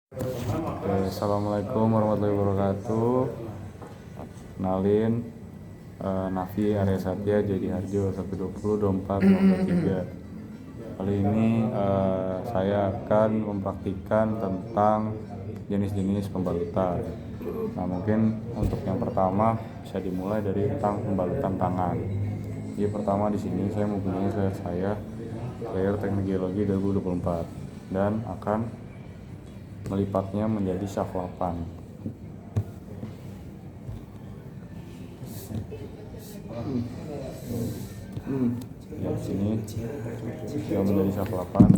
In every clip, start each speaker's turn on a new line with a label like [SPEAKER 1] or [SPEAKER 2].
[SPEAKER 1] Oke, assalamualaikum warahmatullahi wabarakatuh. Kenalin, Nafi Arya Satya Jadi Harjo 1202453. Kali ini saya akan mempraktikkan tentang jenis-jenis pembalutan. Nah, mungkin untuk yang pertama bisa dimulai dari tentang pembalutan tangan. Jadi pertama di sini saya mempunyai slayer saya, slayer Teknik Geologi 2024, dan akan melipatnya menjadi shaft 8. Ya, di sini sudah menjadi shaft 8.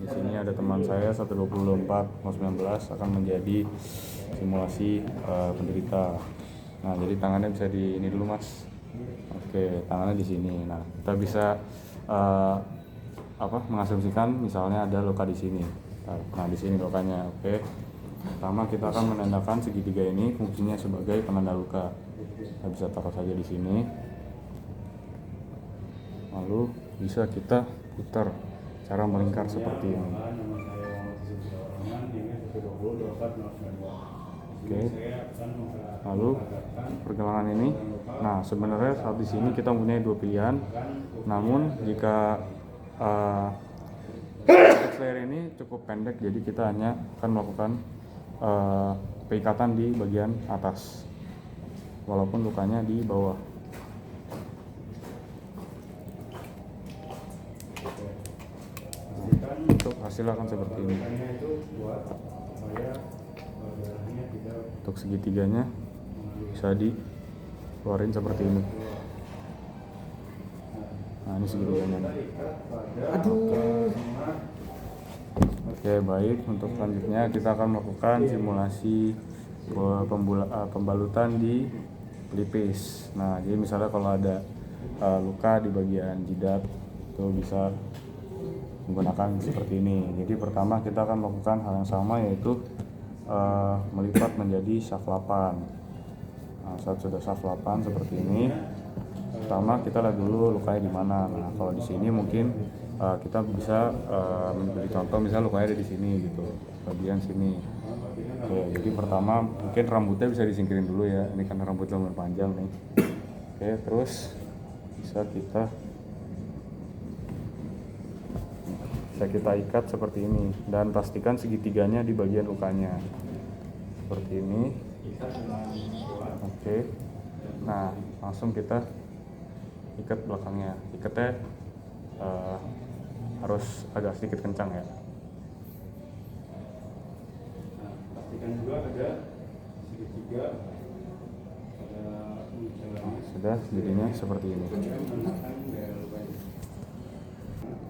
[SPEAKER 1] Di sini ada teman saya 124-19 akan menjadi simulasi penderita. Nah, jadi tangannya bisa di ini dulu, Mas. Oke, tangannya di sini. Nah, kita bisa mengasumsikan misalnya ada luka di sini. Nah, di sini lukanya. Oke. Pertama kita akan menandakan segitiga ini fungsinya sebagai penanda luka. Kita bisa taruh saja di sini. Lalu bisa kita putar cara melingkar seperti ini. Oke. Lalu pergelangan ini. Nah, sebenarnya saat di sini kita mempunyai dua pilihan. Namun jika slayer ini cukup pendek, jadi kita hanya akan melakukan peikatan di bagian atas walaupun lukanya di bawah. Untuk hasil akan seperti ini. Untuk segitiganya bisa dikeluarin seperti ini. Nah, ini segitiganya. Oke, baik. Untuk selanjutnya kita akan melakukan simulasi pembalutan di pelipis. Nah, jadi misalnya kalau ada luka di bagian jidat, itu bisa menggunakan seperti ini. Jadi pertama kita akan melakukan hal yang sama, yaitu melipat menjadi shaft 8. Nah, saat sudah shaft 8 seperti ini, pertama kita lihat dulu lukanya di mana. Nah, kalau di sini mungkin kita bisa memberi contoh, misalnya lukanya ada di sini gitu, bagian sini. Oke, jadi pertama mungkin rambutnya bisa disingkirin dulu ya, ini kan rambutnya lumayan panjang nih. Oke, terus bisa kita ikat seperti ini, dan pastikan segitiganya di bagian lukanya seperti ini. Oke, nah langsung kita ikat belakangnya. Ikatnya harus agak sedikit kencang ya. Pastikan juga ada segitiga. Sudah, jadinya seperti ini.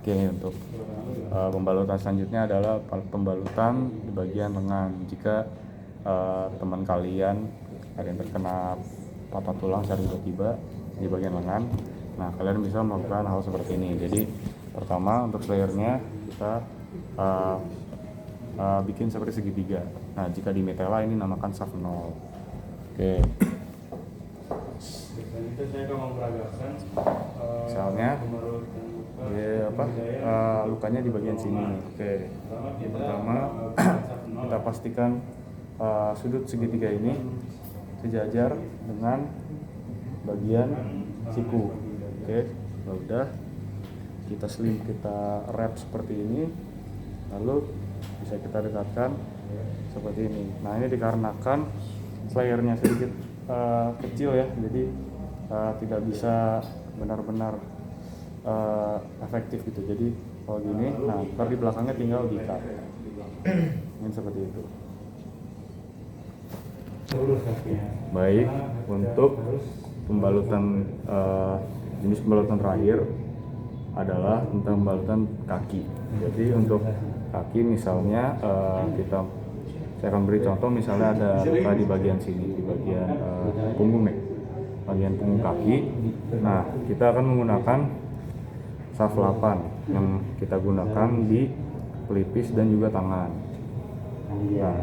[SPEAKER 1] Oke, untuk pembalutan selanjutnya adalah pembalutan di bagian lengan. Jika teman kalian ada yang terkena patah tulang secara tiba-tiba di bagian lengan, nah kalian bisa melakukan hal seperti ini. Jadi pertama untuk slayernya kita bikin seperti segitiga. Nah, jika di Metela ini namakan shaft 0. Oke. Saya akan memperagakan misalnya lukanya di bagian sini. Oke. Yang pertama kita pastikan sudut segitiga ini sejajar dengan bagian siku. Oke, udah kita wrap seperti ini, lalu bisa kita dekatkan seperti ini. Nah, ini dikarenakan slayernya sedikit kecil ya, jadi tidak bisa benar-benar efektif gitu. Jadi kalau gini, nah ntar di belakangnya tinggal diikat. Ini seperti itu. Baik, untuk pembalutan jenis pembalutan terakhir adalah tentang pembalutan kaki. Jadi untuk kaki misalnya saya akan beri contoh, misalnya ada luka di bagian sini, di bagian punggung nih, bagian punggung kaki. Nah, kita akan menggunakan shaft 8 yang kita gunakan di pelipis dan juga tangan. Nah,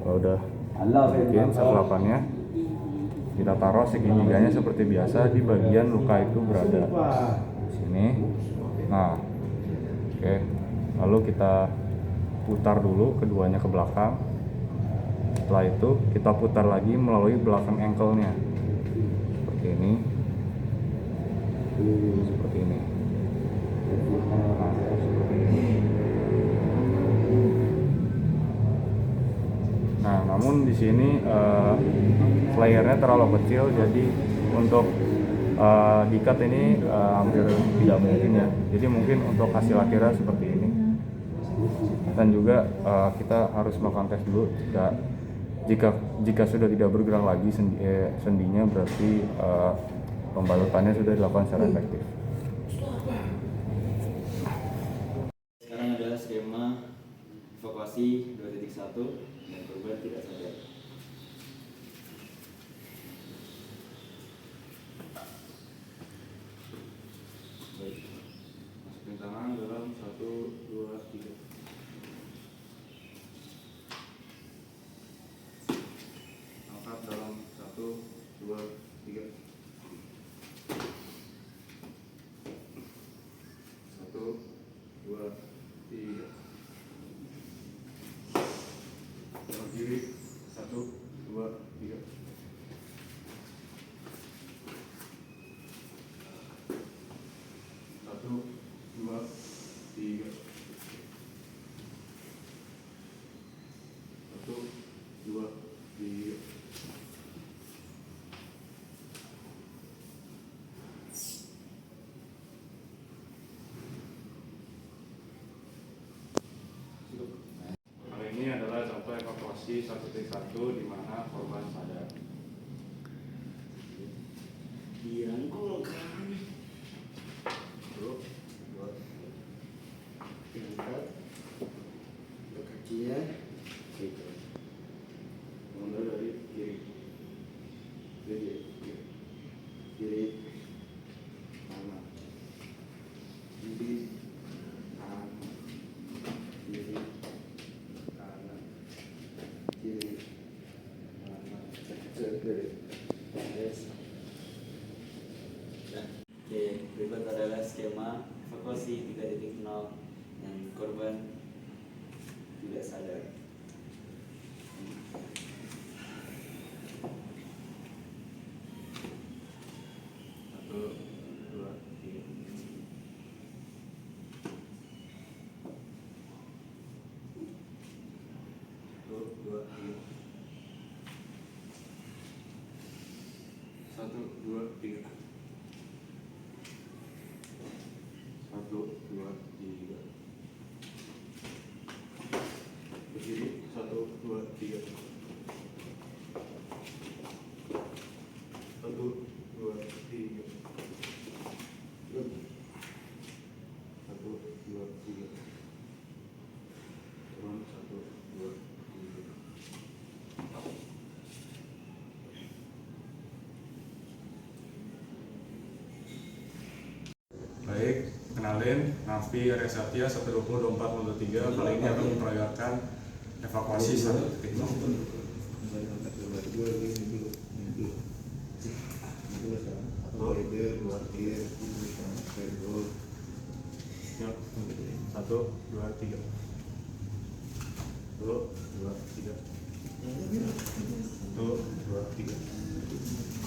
[SPEAKER 1] kalau udah bikin shaft 8-nya, kita taruh segitiganya seperti biasa di bagian luka itu berada di sini. Nah, oke. Lalu kita putar dulu keduanya ke belakang. Setelah itu kita putar lagi melalui belakang ankle-nya seperti ini. Seperti ini. Nah, namun di sini flyernya terlalu kecil, jadi untuk diikat ini hampir tidak mungkin ya. Jadi mungkin untuk hasil akhirnya seperti ini. Dan juga kita harus melakukan tes dulu jika sudah tidak bergerak lagi sendinya, berarti pembalutannya sudah dilakukan secara efektif.
[SPEAKER 2] Sekarang adalah skema evakuasi 2.1 dan korban tidak sadar.
[SPEAKER 1] Baik, masukin tangan dalam 1, 2, 3. Angkat dalam 1, 2, 3. 1, 2, 3. Berdiri 1, 2, 3. 1, 2, 3. 1, 2, 3. Hal ini adalah contoh evakuasi 1.1 di mana korban sadar.
[SPEAKER 2] Dirangkul kan.
[SPEAKER 1] Dulu, 2,
[SPEAKER 2] Diangkat. Untuk kakinya. Gitu.
[SPEAKER 1] mundur dari kiri. Kiri.
[SPEAKER 2] Kiri. Kanan. Kiri. Kanan. Kiri. Kanan. Kiri. Kanan. Kiri. Yes. Oke, berikut adalah skema evakuasi 3.0 yang korban tidak sadar.
[SPEAKER 1] Satu, dua, tiga. Satu, dua, tiga. 1, 2, 3. 1, 2, 3. Berdiri 1, 2, 3. 1, 2, 3. 1, 2, 3. Turun 1, 2, 3. Baik, kenalin Nafi Arya Satya 1202403. Kali ini akan memperagakan evakuasi 1.0. Siap. 1, 2, 3. 1, 2, 3. 1, 2, 3.